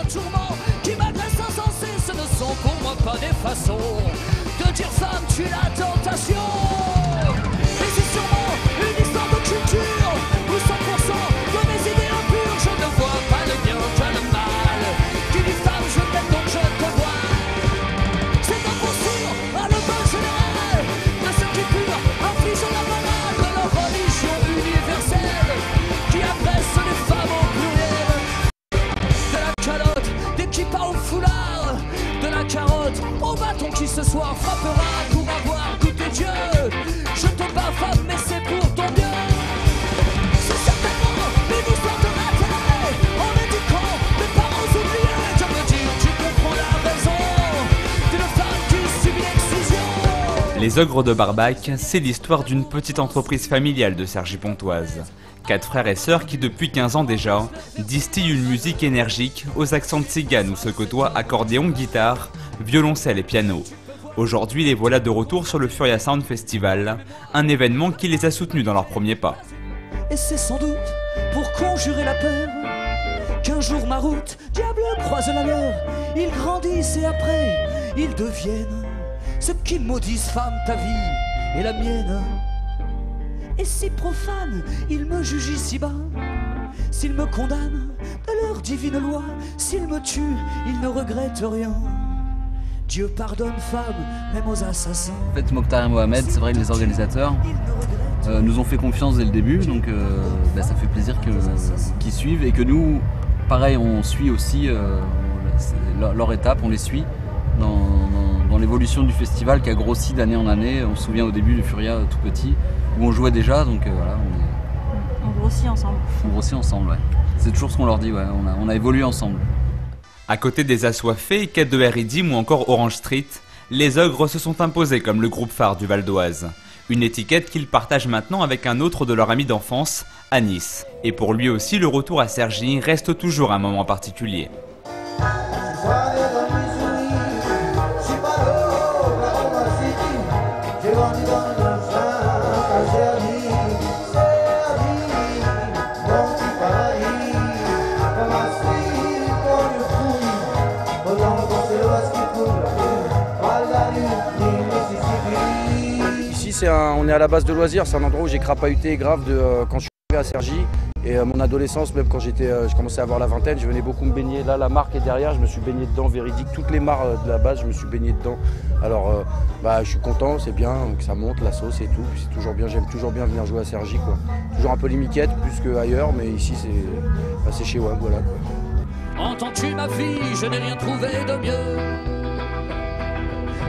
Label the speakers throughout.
Speaker 1: tourment qui m'agressent insensés. Ce ne sont pour moi pas des façons de dire femme, tu es la tentation. Et c'est sûrement une histoire de culture où 100% de mes idées impures. Je ne vois pas le bien que le mal. Qui dit femme, je t'aime donc je te vois. C'est impossible à le bon général de ceux qui purent infligent la malade de leur religion universelle qui agresse les femmes au pluriel. De la calotte, des kippas au foulard, de la carotte au bâton qui ce soir frappera pour avoir goûté Dieu. Je te bats femme mais c'est pour ton bien. C'est certainement une histoire de raté en éduquant mes parents oubliés. Je me dis tu comprends la raison d'une femme qui subit l'excision.
Speaker 2: Les Ogres de Barbac, c'est l'histoire d'une petite entreprise familiale de Cergy-Pontoise. 4 frères et sœurs qui, depuis 15 ans déjà, distillent une musique énergique aux accents de tzigane où se côtoient accordéon, guitare, violoncelle et piano. Aujourd'hui, les voilà de retour sur le Furia Sound Festival, un événement qui les a soutenus dans leurs premiers pas.
Speaker 1: Et c'est sans doute pour conjurer la peur qu'un jour ma route, diable croise la leur. Ils grandissent et après, ils deviennent ce qui maudissent femme ta vie et la mienne. Et si profane, ils me jugent ici-bas. S'ils me condamnent de leur divine loi, s'ils me tuent, ils ne regrettent rien. Dieu pardonne femme, même aux assassins.
Speaker 3: En fait, Mokhtar et Mohamed, c'est vrai que les organisateurs nous ont fait confiance dès le début, donc ça fait plaisir qu'ils suivent et que nous, pareil, on suit aussi leur étape, on les suit dans l'évolution du festival qui a grossi d'année en année. On se souvient au début du Furia tout petit, où on jouait déjà, donc voilà.
Speaker 4: On grossit ensemble.
Speaker 3: On grossit ensemble, ouais. C'est toujours ce qu'on leur dit, ouais. On a évolué ensemble.
Speaker 2: À côté des Assoiffés, Quête de Ridim ou encore Orange Street, les Ogres se sont imposés comme le groupe phare du Val d'Oise. Une étiquette qu'ils partagent maintenant avec un autre de leur ami d'enfance, Anis. Et pour lui aussi, le retour à Cergy reste toujours un moment particulier.
Speaker 5: On est à la base de loisirs, c'est un endroit où j'ai crapahuté grave quand je suis arrivé à Cergy. Et mon adolescence, même quand je commençais à avoir la vingtaine, je venais beaucoup me baigner. Là, la marque est derrière, je me suis baigné dedans, véridique. Toutes les mares de la base, je me suis baigné dedans. Alors, je suis content, c'est bien que ça monte, la sauce et tout. C'est toujours bien, j'aime toujours bien venir jouer à Cergy, quoi. Toujours un peu les miquettes, plus qu'ailleurs, mais ici, c'est chez WAM, voilà, quoi.
Speaker 1: Entends-tu ma fille, je n'ai rien trouvé de mieux.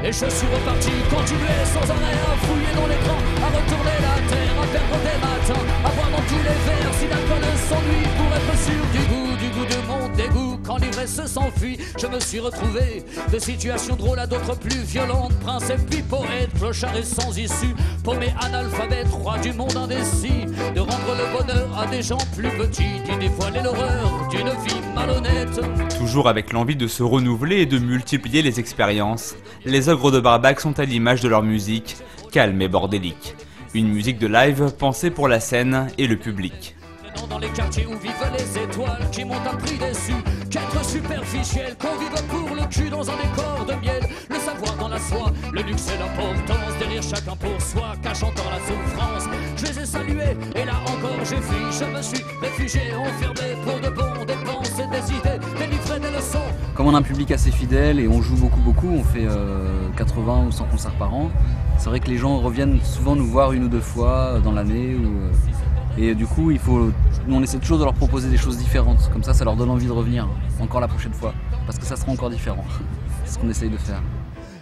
Speaker 1: Et je suis reparti continuer sans arrêt à fouiller dans l'écran, à retourner la terre, à perdre des matins, à boire dans tous les verres si l'alcool s'ennuie pour être sûr du goût de mon dégoût. Quand l'ivresse s'enfuit, je me suis retrouvé de situations drôles à d'autres plus violentes. Prince et puis poète, clochard et sans issue, paumé analphabète, roi du monde indécis, de rendre le bonheur à des gens plus petits, d'y dévoiler l'horreur d'une vie malhonnête.
Speaker 2: Toujours avec l'envie de se renouveler et de multiplier les expériences, les Ogres de Barbac sont à l'image de leur musique, calme et bordélique. Une musique de live pensée pour la scène et le public.
Speaker 1: Dans les quartiers où vivent les étoiles qui montent un prix déçu, qu'être superficiel, qu'on vive pour le cul dans un décor de miel, le savoir dans la soie, le luxe et l'importance, derrière chacun pour soi, cachant dans la souffrance. Je les ai salués et là encore j'ai fui, je me suis réfugié, enfermé pour de bon, des pensées, des idées, délivré des leçons.
Speaker 3: Comme on a un public assez fidèle et on joue beaucoup, on fait 80 ou 100 concerts par an, c'est vrai que les gens reviennent souvent nous voir 1 ou 2 fois dans l'année. Et du coup, on essaie toujours de leur proposer des choses différentes. Comme ça leur donne envie de revenir encore la prochaine fois. Parce que ça sera encore différent. C'est ce qu'on essaye de faire.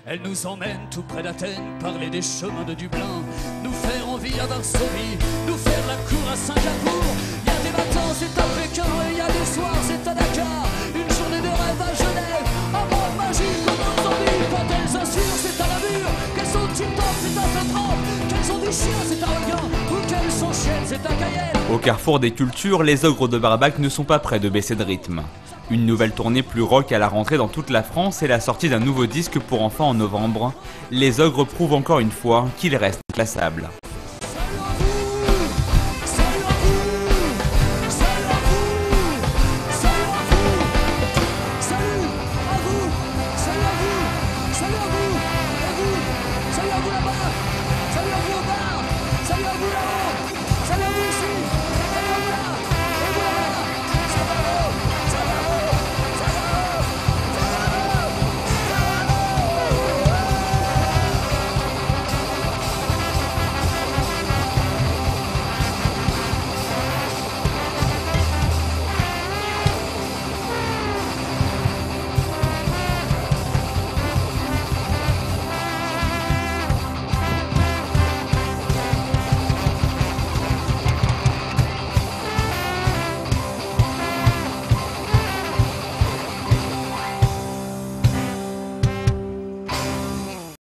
Speaker 1: Elle nous emmène tout près d'Athènes, parler des chemins de Dublin, nous faire envie à Varsovie, nous faire la cour à Singapour. Il y a des matins, c'est à Pékin, et il y a des soirs, c'est à Dakar. Une journée de rêve à Genève, un monde magique comme nos envies. Quand elles assurent, c'est à la mur. Qu'elles sont tip-top, c'est à Saint-Tropez. Qu'elles sont des chiens, c'est à Requin. Ou qu'elles sont chiennes, c'est à Cayenne.
Speaker 2: Au carrefour des cultures, les Ogres de Barbac ne sont pas près de baisser de rythme. Une nouvelle tournée plus rock à la rentrée dans toute la France et la sortie d'un nouveau disque pour enfants en novembre, les Ogres prouvent encore une fois qu'ils restent inclassables.